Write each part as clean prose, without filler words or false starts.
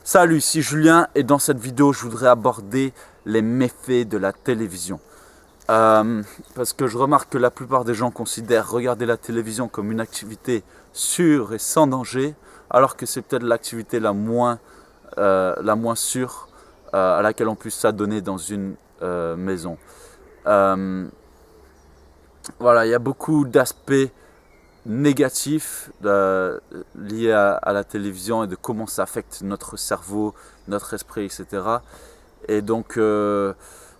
Salut, ici Julien et dans cette vidéo je voudrais aborder les méfaits de la télévision. Parce que je remarque que la plupart des gens considèrent regarder la télévision comme une activité sûre et sans danger, alors que c'est peut-être l'activité la moins sûre à laquelle on puisse s'adonner dans une maison. Euh, voilà, il y a beaucoup d'aspects négatifs liés à la télévision et de comment ça affecte notre cerveau, notre esprit, etc. Et donc,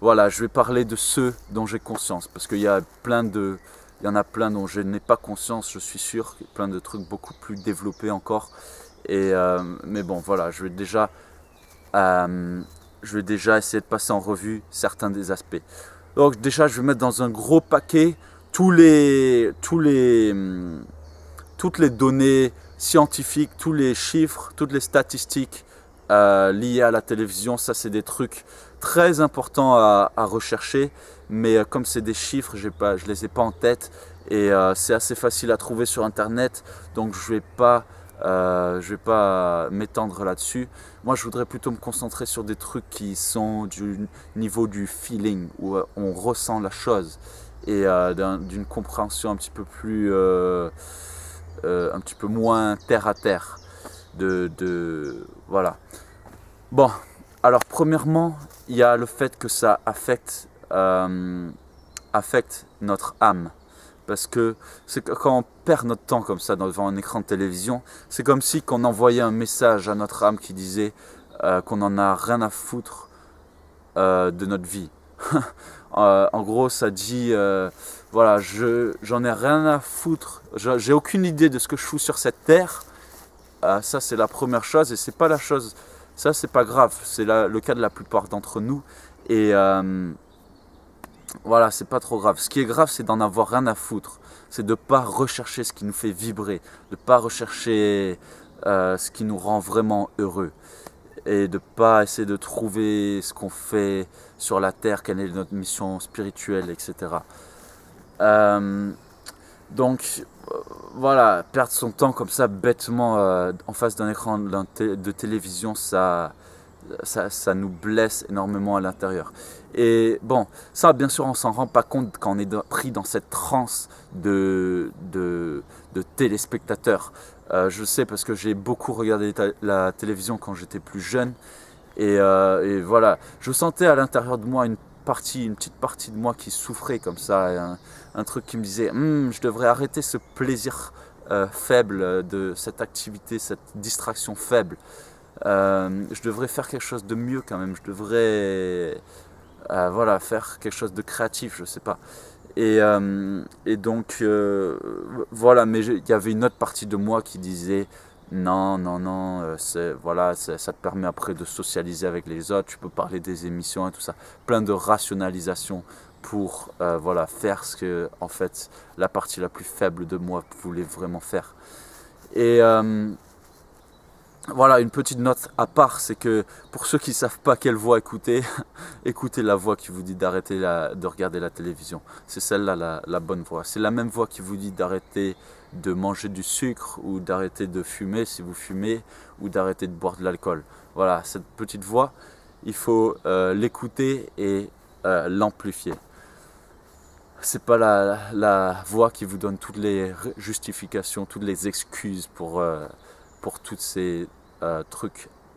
voilà, je vais parler de ceux dont j'ai conscience, parce qu'il y a il y en a plein dont je n'ai pas conscience, je suis sûr, plein de trucs beaucoup plus développés encore. Mais bon, voilà, je vais déjà essayer de passer en revue certains des aspects. Donc déjà, je vais mettre dans un gros paquet toutes les données scientifiques, tous les chiffres, toutes les statistiques liées à la télévision. Ça, c'est des trucs très importants à rechercher, mais comme c'est des chiffres, je ne les ai pas en tête et c'est assez facile à trouver sur Internet, donc je vais pas m'étendre là-dessus. Moi, je voudrais plutôt me concentrer sur des trucs qui sont du niveau du feeling, où on ressent la chose et d'une compréhension un petit peu moins terre à terre. Voilà. Bon, alors premièrement, il y a le fait que ça affecte notre âme. Parce que c'est que quand on perd notre temps comme ça devant un écran de télévision, c'est comme si qu'on envoyait un message à notre âme qui disait qu'on en a rien à foutre de notre vie. En gros, ça dit, voilà, j'en ai rien à foutre, j'ai aucune idée de ce que je fous sur cette terre. Ça, c'est la première chose, et c'est pas la chose, ça, c'est pas grave, c'est le cas de la plupart d'entre nous. Et voilà, c'est pas trop grave. Ce qui est grave, c'est d'en avoir rien à foutre. C'est de pas rechercher ce qui nous fait vibrer, de pas rechercher ce qui nous rend vraiment heureux. Et de pas essayer de trouver ce qu'on fait sur la terre, quelle est notre mission spirituelle, etc. Donc voilà, perdre son temps comme ça bêtement en face d'un écran de télévision, ça nous blesse énormément à l'intérieur. Et bon, ça bien sûr on s'en rend pas compte quand on est pris dans cette transe de téléspectateurs. Je sais parce que j'ai beaucoup regardé la télévision quand j'étais plus jeune. Et voilà, je sentais à l'intérieur de moi une petite partie de moi qui souffrait comme ça, un truc qui me disait je devrais arrêter ce plaisir faible de cette activité, cette distraction faible. Je devrais faire quelque chose de mieux quand même, je devrais voilà, faire quelque chose de créatif, je sais pas. Et donc voilà, mais il y avait une autre partie de moi qui disait non, non, non, voilà, ça te permet après de socialiser avec les autres, tu peux parler des émissions et tout ça, plein de rationalisation pour voilà, faire ce que en fait la partie la plus faible de moi voulait vraiment faire. Et voilà, une petite note à part, c'est que pour ceux qui ne savent pas quelle voix écouter, écoutez la voix qui vous dit d'arrêter de regarder la télévision. C'est celle-là la bonne voix. C'est la même voix qui vous dit d'arrêter de manger du sucre ou d'arrêter de fumer si vous fumez ou d'arrêter de boire de l'alcool. Voilà, cette petite voix, il faut l'écouter et l'amplifier. C'est pas la voix qui vous donne toutes les justifications, toutes les excuses pour toutes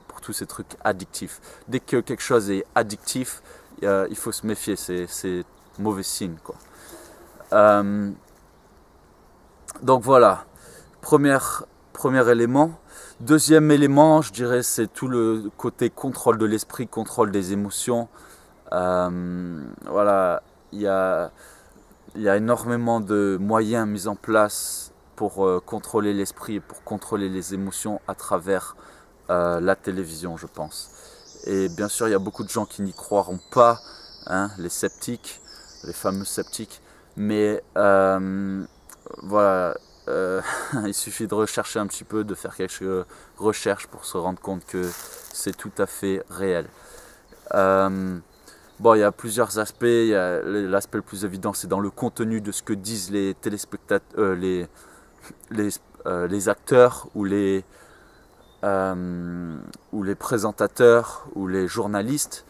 pour tous ces trucs addictifs. Dès que quelque chose est addictif, il faut se méfier, c'est mauvais signe, quoi. Donc voilà, premier élément. Deuxième élément, je dirais, c'est tout le côté contrôle de l'esprit, contrôle des émotions. Voilà, il y a énormément de moyens mis en place pour contrôler l'esprit et pour contrôler les émotions à travers la télévision, je pense. Et bien sûr, il y a beaucoup de gens qui n'y croiront pas, hein, les sceptiques, les fameux sceptiques. Mais voilà, il suffit de rechercher un petit peu, de faire quelques recherches pour se rendre compte que c'est tout à fait réel. Bon, il y a plusieurs aspects. L'aspect le plus évident, c'est dans le contenu de ce que disent les téléspectateurs, les acteurs ou ou les présentateurs ou les journalistes.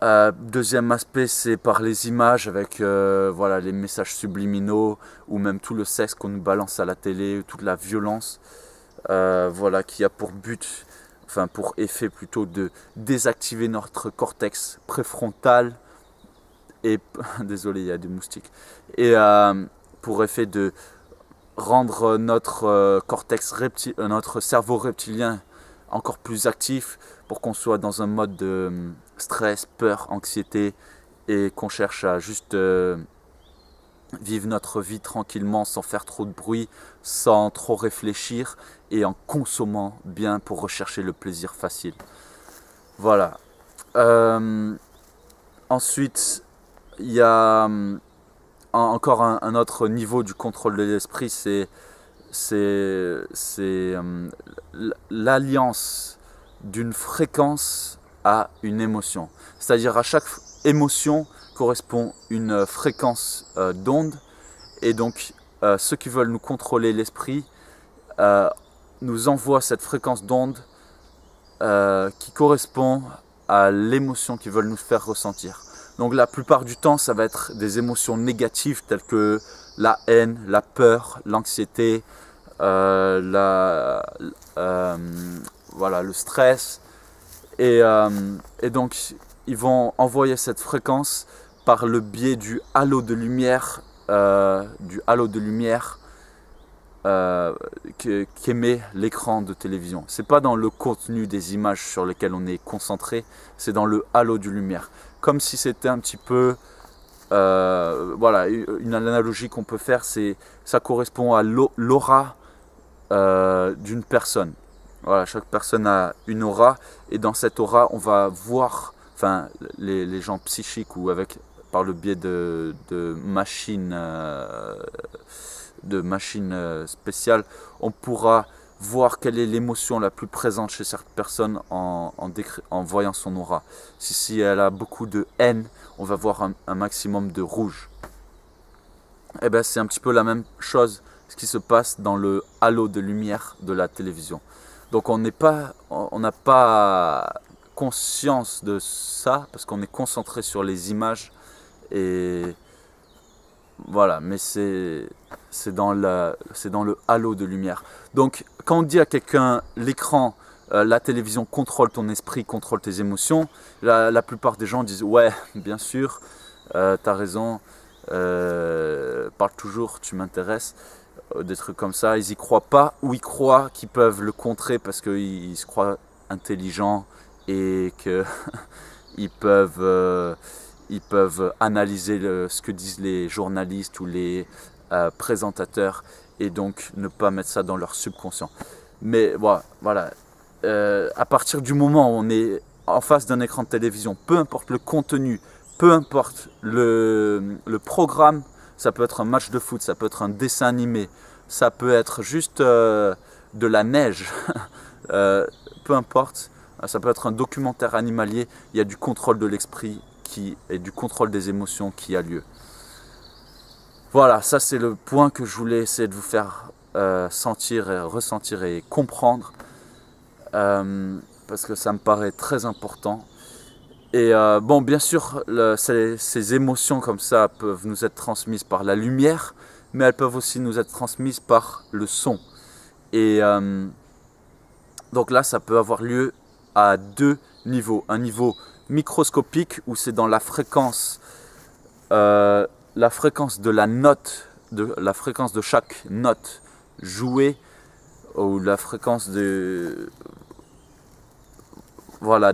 Deuxième aspect, c'est par les images avec voilà, les messages subliminaux ou même tout le sexe qu'on nous balance à la télé, toute la violence, voilà, qui a pour but, enfin pour effet plutôt de désactiver notre cortex préfrontal et désolé, il y a des moustiques, et pour effet de rendre notre notre cerveau reptilien encore plus actif pour qu'on soit dans un mode de stress, peur, anxiété et qu'on cherche à juste vivre notre vie tranquillement sans faire trop de bruit, sans trop réfléchir et en consommant bien pour rechercher le plaisir facile. Voilà. Ensuite, il y a encore un autre niveau du contrôle de l'esprit, c'est l'alliance d'une fréquence à une émotion. C'est-à-dire à chaque émotion correspond une fréquence d'onde, et donc ceux qui veulent nous contrôler l'esprit nous envoient cette fréquence d'onde qui correspond à l'émotion qu'ils veulent nous faire ressentir. Donc la plupart du temps, ça va être des émotions négatives telles que la haine, la peur, l'anxiété, voilà, le stress. Et donc, ils vont envoyer cette fréquence par le biais du halo de lumière, qu'émet l'écran de télévision. C'est pas dans le contenu des images sur lesquelles on est concentré, c'est dans le halo de lumière. Comme si c'était un petit peu, voilà, une analogie qu'on peut faire, c'est ça correspond à l'aura d'une personne. Voilà, chaque personne a une aura, et dans cette aura, on va voir, enfin, les gens psychiques ou par le biais de machines spéciales, on pourra voir quelle est l'émotion la plus présente chez cette personne en voyant son aura. Si elle a beaucoup de haine, on va voir un maximum de rouge. Et bien c'est un petit peu la même chose ce qui se passe dans le halo de lumière de la télévision. Donc on n'a pas conscience de ça parce qu'on est concentré sur les images, et voilà, mais c'est dans le halo de lumière. Donc quand on dit à quelqu'un l'écran, la télévision contrôle ton esprit, contrôle tes émotions, la plupart des gens disent ouais, bien sûr, t'as raison, parle toujours, tu m'intéresses, des trucs comme ça. Ils y croient pas, ou ils croient qu'ils peuvent le contrer parce qu'ils se croient intelligents et qu'ils peuvent analyser ce que disent les journalistes ou les présentateurs, et donc ne pas mettre ça dans leur subconscient. Mais voilà, à partir du moment où on est en face d'un écran de télévision, peu importe le contenu, peu importe le programme, ça peut être un match de foot, ça peut être un dessin animé, ça peut être juste de la neige, peu importe, ça peut être un documentaire animalier, il y a du contrôle de l'esprit et du contrôle des émotions qui a lieu. Voilà, ça c'est le point que je voulais essayer de vous faire sentir et ressentir et comprendre, parce que ça me paraît très important. Et bon, bien sûr, ces émotions comme ça peuvent nous être transmises par la lumière, mais elles peuvent aussi nous être transmises par le son. Et donc là, ça peut avoir lieu à deux niveaux. Un niveau microscopique où c'est dans la fréquence de la note, la fréquence de chaque note jouée, ou la fréquence de voilà,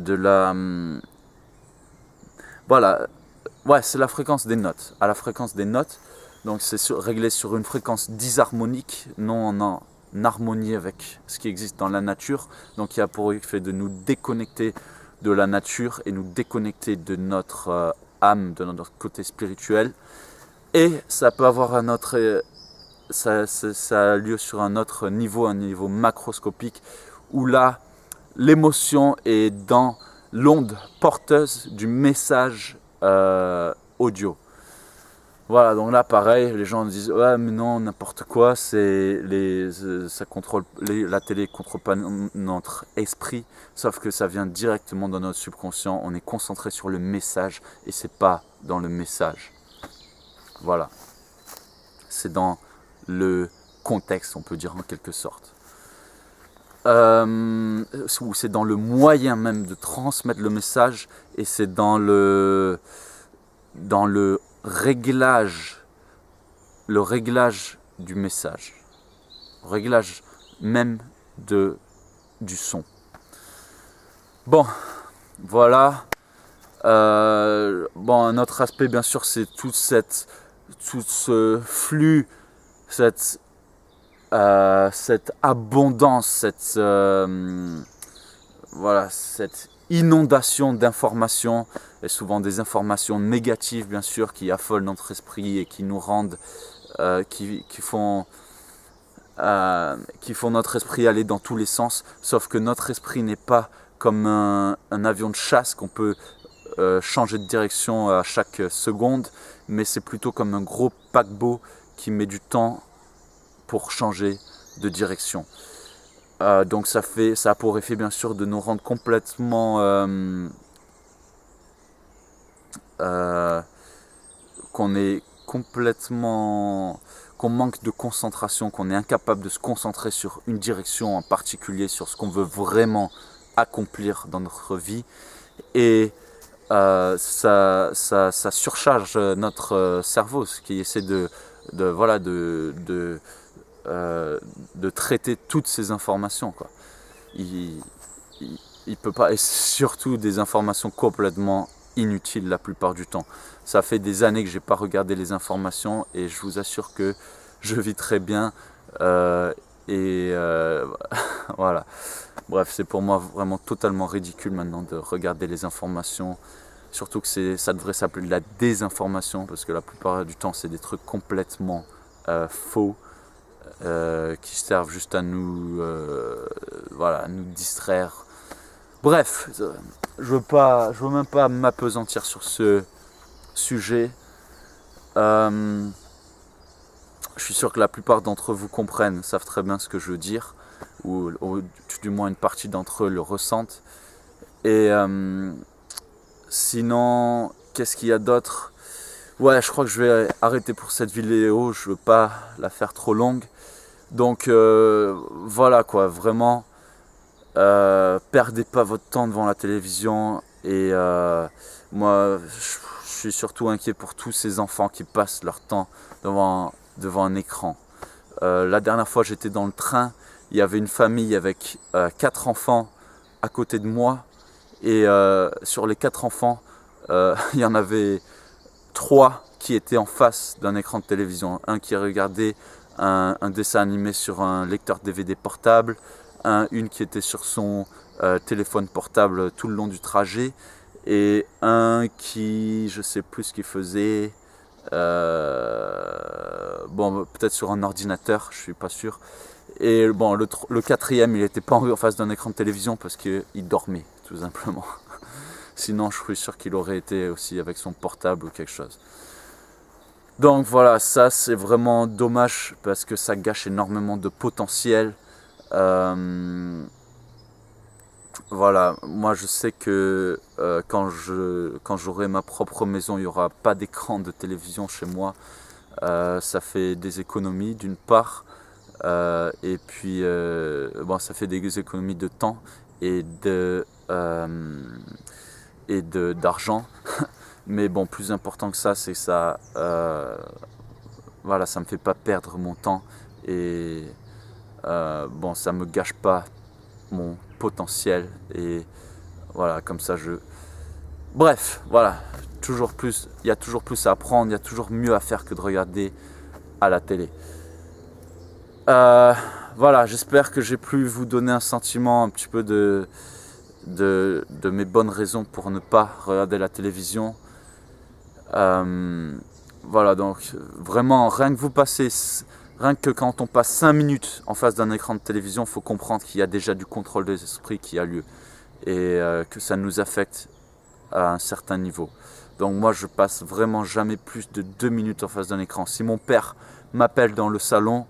ouais, c'est la fréquence des notes. À la fréquence des notes, donc c'est réglé sur une fréquence disharmonique, non en harmonie avec ce qui existe dans la nature. Donc il y a pour effet de nous déconnecter de la nature et nous déconnecter de notre âme, de notre côté spirituel. Et ça peut avoir ça a lieu sur un autre niveau, un niveau macroscopique, où là, l'émotion est dans l'onde porteuse du message audio. Voilà, donc là pareil, les gens disent ouais mais non n'importe quoi, ça contrôle la télé contrôle pas notre esprit, sauf que ça vient directement dans notre subconscient. On est concentré sur le message et c'est pas dans le message. Voilà, c'est dans le contexte, on peut dire en quelque sorte. Ou c'est dans le moyen même de transmettre le message et c'est dans le réglage du message, réglage même du son. Bon, voilà. Bon, un autre aspect, bien sûr, c'est tout ce flux, cette abondance, cette inondation d'informations, et souvent des informations négatives, bien sûr, qui affolent notre esprit et qui nous rendent, qui font notre esprit aller dans tous les sens. Sauf que notre esprit n'est pas comme un avion de chasse qu'on peut changer de direction à chaque seconde, mais c'est plutôt comme un gros paquebot qui met du temps pour changer de direction. Donc ça a pour effet bien sûr de nous rendre complètement qu'on manque de concentration, qu'on est incapable de se concentrer sur une direction en particulier, sur ce qu'on veut vraiment accomplir dans notre vie. Et ça surcharge notre cerveau, ce qui essaie de traiter toutes ces informations, quoi. Il peut pas, et surtout des informations complètement inutiles la plupart du temps. Ça fait des années que j'ai pas regardé les informations et je vous assure que je vis très bien. Voilà. Bref, c'est pour moi vraiment totalement ridicule maintenant de regarder les informations. Surtout que ça devrait s'appeler de la désinformation parce que la plupart du temps c'est des trucs complètement faux. Qui servent juste à nous distraire. Bref, je veux même pas m'appesantir sur ce sujet. Je suis sûr que la plupart d'entre vous savent très bien ce que je veux dire, ou du moins une partie d'entre eux le ressentent. Et sinon, qu'est-ce qu'il y a d'autre ? Ouais, je crois que je vais arrêter pour cette vidéo, je veux pas la faire trop longue. Donc voilà quoi, vraiment, perdez pas votre temps devant la télévision. Et moi, je suis surtout inquiet pour tous ces enfants qui passent leur temps devant un écran. La dernière fois, j'étais dans le train, il y avait une famille avec 4 enfants à côté de moi. Et sur les 4 enfants, il y en avait 3 qui étaient en face d'un écran de télévision. Un qui regardait un dessin animé sur un lecteur DVD portable, une qui était sur son téléphone portable tout le long du trajet, et un qui, je sais plus ce qu'il faisait, peut-être sur un ordinateur, je suis pas sûr. Et bon, le quatrième, il n'était pas en face d'un écran de télévision parce qu'il dormait, tout simplement. Sinon, je suis sûr qu'il aurait été aussi avec son portable ou quelque chose. Donc voilà, ça c'est vraiment dommage parce que ça gâche énormément de potentiel. Voilà, moi je sais que quand j'aurai ma propre maison, il n'y aura pas d'écran de télévision chez moi. Ça fait des économies d'une part, et puis ça fait des économies de temps et d'argent. Mais bon, plus important que ça, c'est que ça me fait pas perdre mon temps et ça me gâche pas mon potentiel et voilà, comme ça bref, voilà, il y a toujours plus à apprendre, il y a toujours mieux à faire que de regarder à la télé. Voilà, j'espère que j'ai pu vous donner un sentiment un petit peu de mes bonnes raisons pour ne pas regarder la télévision. Voilà, donc vraiment, rien que quand on passe 5 minutes en face d'un écran de télévision, il faut comprendre qu'il y a déjà du contrôle des esprits qui a lieu et que ça nous affecte à un certain niveau. Donc moi, je passe vraiment jamais plus de 2 minutes en face d'un écran. Si mon père m'appelle dans le salon,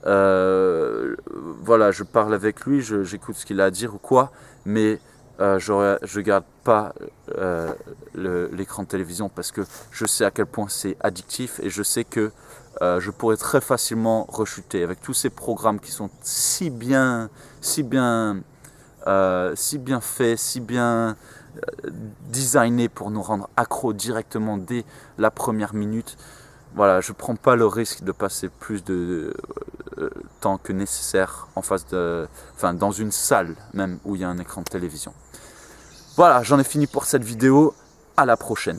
voilà, je parle avec lui, j'écoute ce qu'il a à dire ou quoi, mais je garde pas l'écran de télévision parce que je sais à quel point c'est addictif et je sais que je pourrais très facilement rechuter avec tous ces programmes qui sont si bien faits, si bien designés pour nous rendre accros directement dès la première minute. Voilà, je prends pas le risque de passer plus de temps que nécessaire dans une salle même où il y a un écran de télévision. Voilà, j'en ai fini pour cette vidéo. À la prochaine.